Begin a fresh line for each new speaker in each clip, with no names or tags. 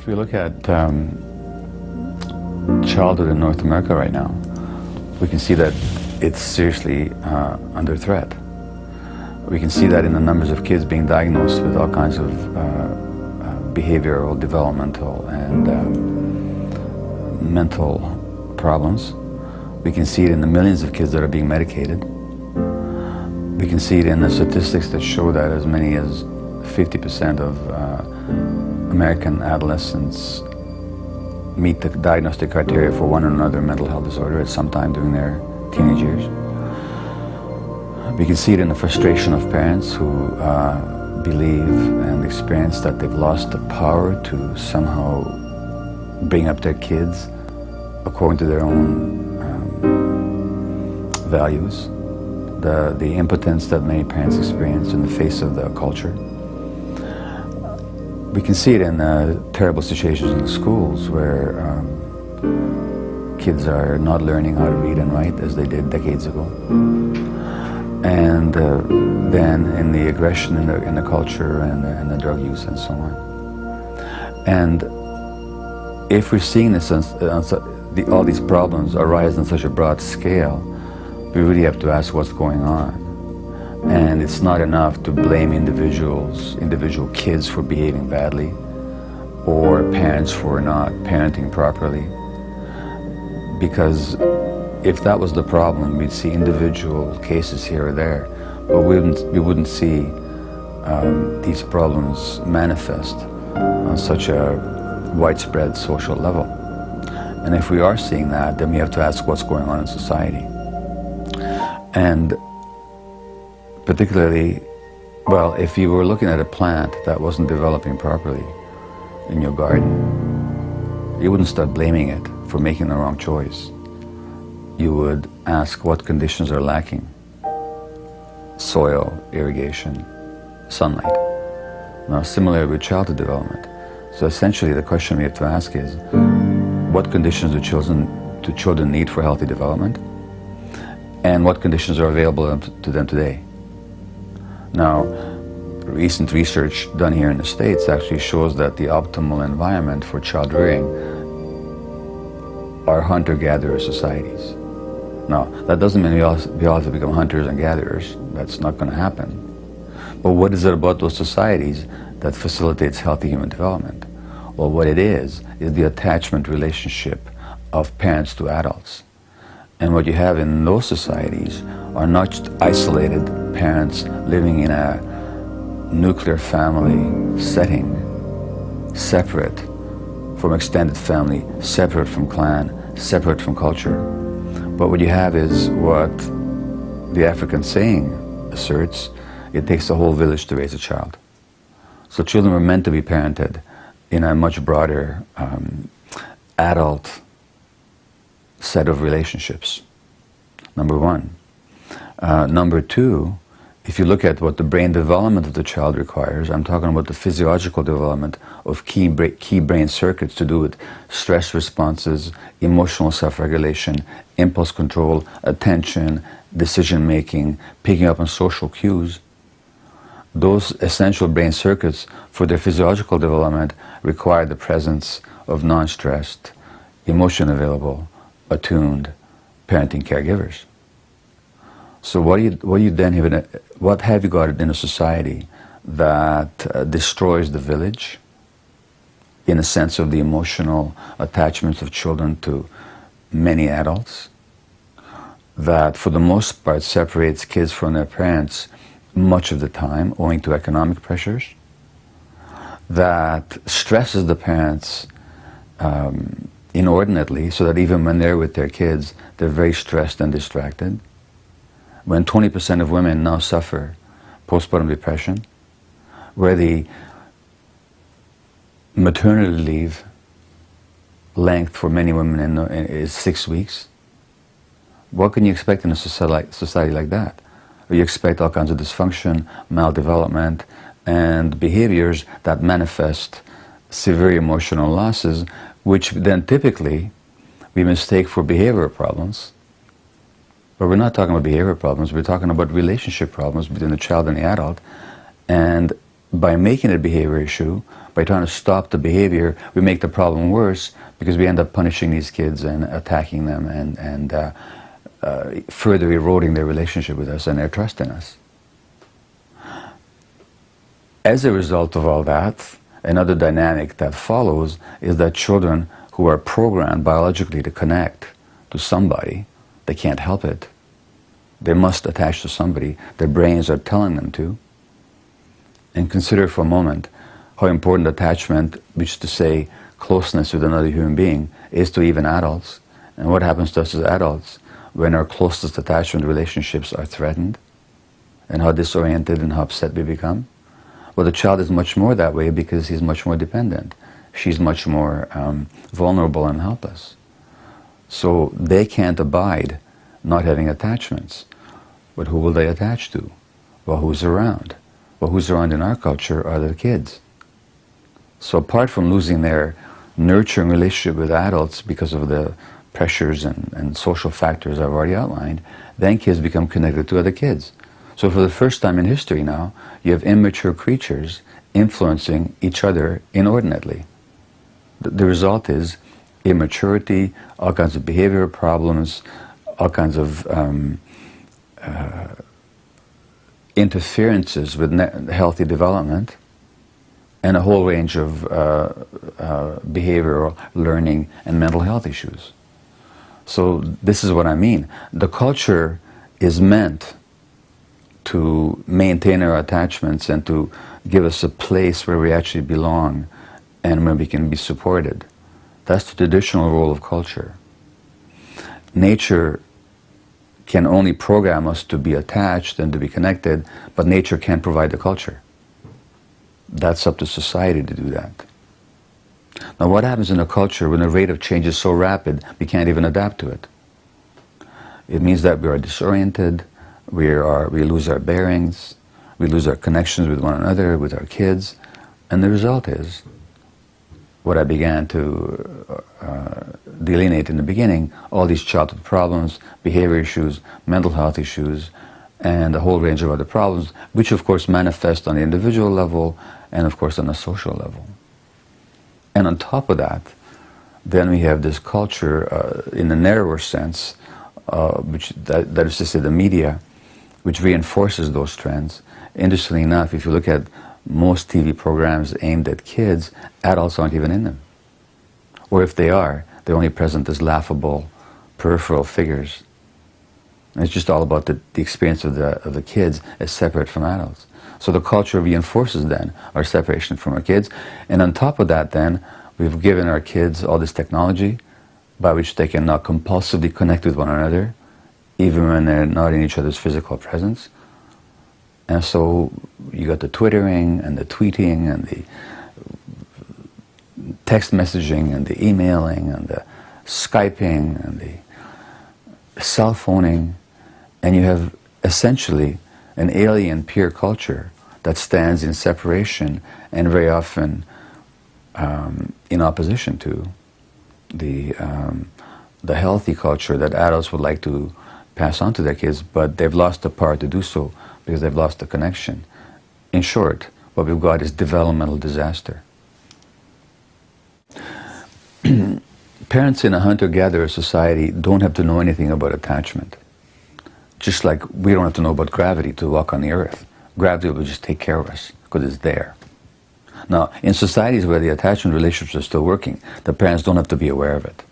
If we look at childhood in North America right now, we can see that it's seriously under threat. We can see that in the numbers of kids being diagnosed with all kinds of behavioral, developmental, and mental problems. We can see it in the millions of kids that are being medicated. We can see it in the statistics that show that as many as 50% of American adolescents meet the diagnostic criteria for one or another mental health disorder at some time during their teenage years. We can see it in the frustration of parents who believe and experience that they've lost the power to somehow bring up their kids according to their own values. The impotence that many parents experience in the face of the culture. We can see it in terrible situations in the schools where kids are not learning how to read and write as they did decades ago. And then in the aggression in the culture and the drug use and so on. And if we're seeing this, all these problems arise on such a broad scale, we really have to ask what's going on. And it's not enough to blame individual kids for behaving badly, or parents for not parenting properly. Because if that was the problem, we'd see individual cases here or there, but we wouldn't see these problems manifest on such a widespread social level. And if we are seeing that, then we have to ask what's going on in society. And particularly, well, if you were looking at a plant that wasn't developing properly in your garden, you wouldn't start blaming it for making the wrong choice. You would ask what conditions are lacking: soil, irrigation, sunlight. Now, similarly with childhood development. So essentially the question we have to ask is, what conditions do children need for healthy development? And what conditions are available to them today? Now, recent research done here in the States actually shows that the optimal environment for child rearing are hunter-gatherer societies. Now, that doesn't mean we all have to become hunters and gatherers. That's not going to happen. But what is it about those societies that facilitates healthy human development? Well, what it is the attachment relationship of parents to adults. And what you have in those societies are not just isolated parents living in a nuclear family setting, separate from extended family, separate from clan, separate from culture. But what you have is what the African saying asserts: it takes a whole village to raise a child. So children were meant to be parented in a much broader adult set of relationships, number one. Number two, if you look at what the brain development of the child requires, I'm talking about the physiological development of key brain circuits to do with stress responses, emotional self-regulation, impulse control, attention, decision-making, picking up on social cues. Those essential brain circuits for their physiological development require the presence of non-stressed, emotion-available, attuned parenting caregivers. So what have you got in a society that destroys the village in the sense of the emotional attachments of children to many adults, that for the most part separates kids from their parents much of the time owing to economic pressures, that stresses the parents inordinately, so that even when they're with their kids, they're very stressed and distracted. When 20% of women now suffer postpartum depression, where the maternity leave length for many women is 6 weeks, what can you expect in a society like that? You expect all kinds of dysfunction, maldevelopment, and behaviors that manifest severe emotional losses, which then typically we mistake for behavioral problems. But we're not talking about behavioral problems, we're talking about relationship problems between the child and the adult. And by making it a behavior issue, by trying to stop the behavior, we make the problem worse because we end up punishing these kids and attacking them and further eroding their relationship with us and their trust in us. As a result of all that, another dynamic that follows is that children who are programmed biologically to connect to somebody, they can't help it. They must attach to somebody. Their brains are telling them to. And consider for a moment how important attachment, which is to say closeness with another human being, is to even adults. And what happens to us as adults when our closest attachment relationships are threatened, and how disoriented and how upset we become. Well, the child is much more that way because he's much more dependent. She's much more vulnerable and helpless. So they can't abide not having attachments. But who will they attach to? Well, who's around? Well, who's around in our culture are the kids. So apart from losing their nurturing relationship with adults because of the pressures and social factors I've already outlined, then kids become connected to other kids. So for the first time in history now, you have immature creatures influencing each other inordinately. The result is immaturity, all kinds of behavioral problems, all kinds of interferences with healthy development, and a whole range of behavioral, learning, and mental health issues. So this is what I mean. The culture is meant to maintain our attachments and to give us a place where we actually belong and where we can be supported. That's the traditional role of culture. Nature can only program us to be attached and to be connected, but nature can't provide the culture. That's up to society to do that. Now, what happens in a culture when the rate of change is so rapid we can't even adapt to it? It means that we are disoriented, we lose our bearings, we lose our connections with one another, with our kids, and the result is what I began to delineate in the beginning, all these childhood problems, behavior issues, mental health issues, and a whole range of other problems, which of course manifest on the individual level and of course on a social level. And on top of that, then we have this culture in the narrower sense, that is to say the media, which reinforces those trends. Interestingly enough, if you look at most TV programs aimed at kids, adults aren't even in them. Or if they are, they're only present as laughable, peripheral figures. And it's just all about the experience of the kids as separate from adults. So the culture reinforces then our separation from our kids. And on top of that then, we've given our kids all this technology by which they can now compulsively connect with one another, even when they're not in each other's physical presence. And so you got the twittering and the tweeting and the text messaging and the emailing and the Skyping and the cell phoning, and you have essentially an alien peer culture that stands in separation and very often in opposition to the healthy culture that adults would like to pass on to their kids, but they've lost the power to do so because they've lost the connection. In short, what we've got is developmental disaster. Parents in a hunter-gatherer society don't have to know anything about attachment. Just like we don't have to know about gravity to walk on the earth. Gravity will just take care of us because it's there. Now, in societies where the attachment relationships are still working, the parents don't have to be aware of it.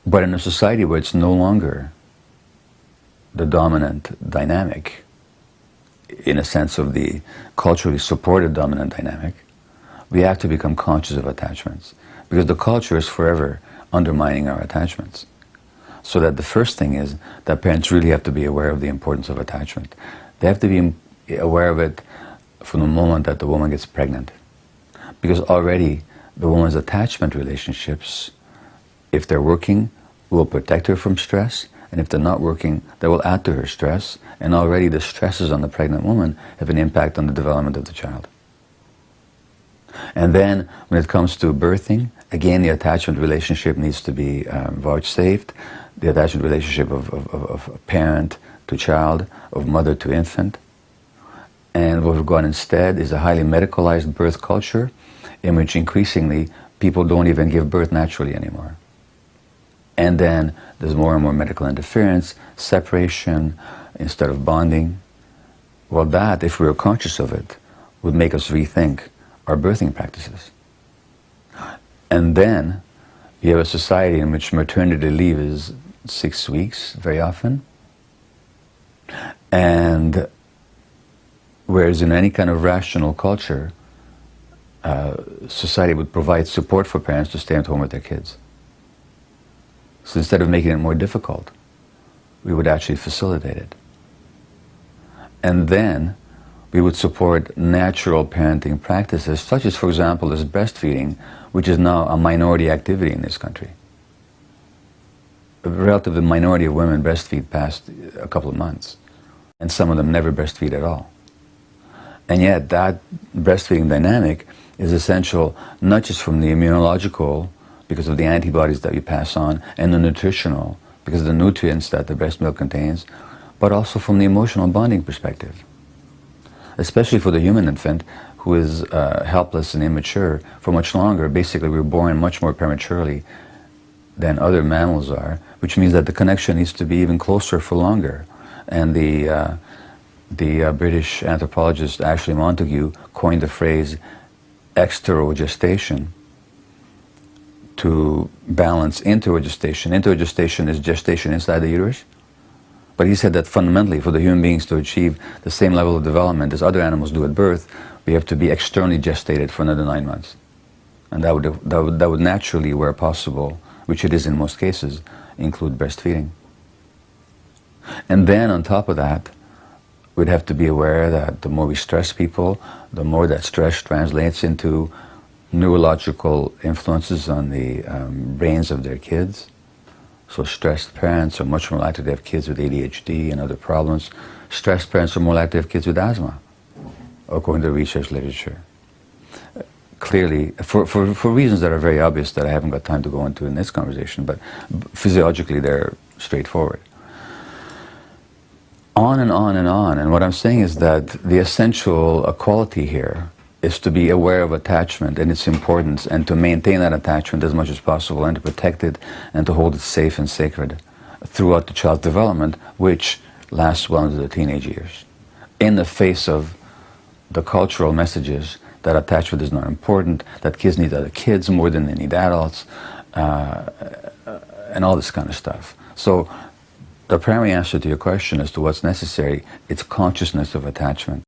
But in a society where it's no longer the dominant dynamic, in a sense of the culturally supported dominant dynamic, we have to become conscious of attachments, because the culture is forever undermining our attachments. So that the first thing is that parents really have to be aware of the importance of attachment. They have to be aware of it from the moment that the woman gets pregnant, because already the woman's attachment relationships, if they're working, will protect her from stress, and if they're not working, they will add to her stress, and already the stresses on the pregnant woman have an impact on the development of the child. And then when it comes to birthing, again the attachment relationship needs to be vouchsafed, the attachment relationship of parent to child, of mother to infant. And what we've got instead is a highly medicalized birth culture in which increasingly people don't even give birth naturally anymore. And then there's more and more medical interference, separation instead of bonding. Well, that, if we were conscious of it, would make us rethink our birthing practices. And then you have a society in which maternity leave is 6 weeks very often. And whereas in any kind of rational culture, society would provide support for parents to stay at home with their kids. So instead of making it more difficult, we would actually facilitate it. And then we would support natural parenting practices, such as, for example, as breastfeeding, which is now a minority activity in this country. A relative minority of women breastfeed past a couple of months, and some of them never breastfeed at all. And yet that breastfeeding dynamic is essential not just from the immunological, because of the antibodies that you pass on, and the nutritional, because of the nutrients that the breast milk contains, but also from the emotional bonding perspective. Especially for the human infant, who is helpless and immature for much longer. Basically, we're born much more prematurely than other mammals are, which means that the connection needs to be even closer for longer. And the British anthropologist Ashley Montagu coined the phrase exterogestation to balance interogestation. Interogestation is gestation inside the uterus. But he said that fundamentally, for the human beings to achieve the same level of development as other animals do at birth, we have to be externally gestated for another 9 months. And that would naturally, where possible, which it is in most cases, include breastfeeding. And then on top of that, we'd have to be aware that the more we stress people, the more that stress translates into neurological influences on the brains of their kids. So stressed parents are much more likely to have kids with ADHD and other problems. Stressed parents are more likely to have kids with asthma, according to the research literature. Clearly, for reasons that are very obvious that I haven't got time to go into in this conversation, but physiologically they're straightforward. On and on and on. And what I'm saying is that the essential quality here is to be aware of attachment and its importance, and to maintain that attachment as much as possible, and to protect it and to hold it safe and sacred throughout the child's development, which lasts well into the teenage years, in the face of the cultural messages that attachment is not important, that kids need other kids more than they need adults, and all this kind of stuff. So the primary answer to your question as to what's necessary, it's consciousness of attachment.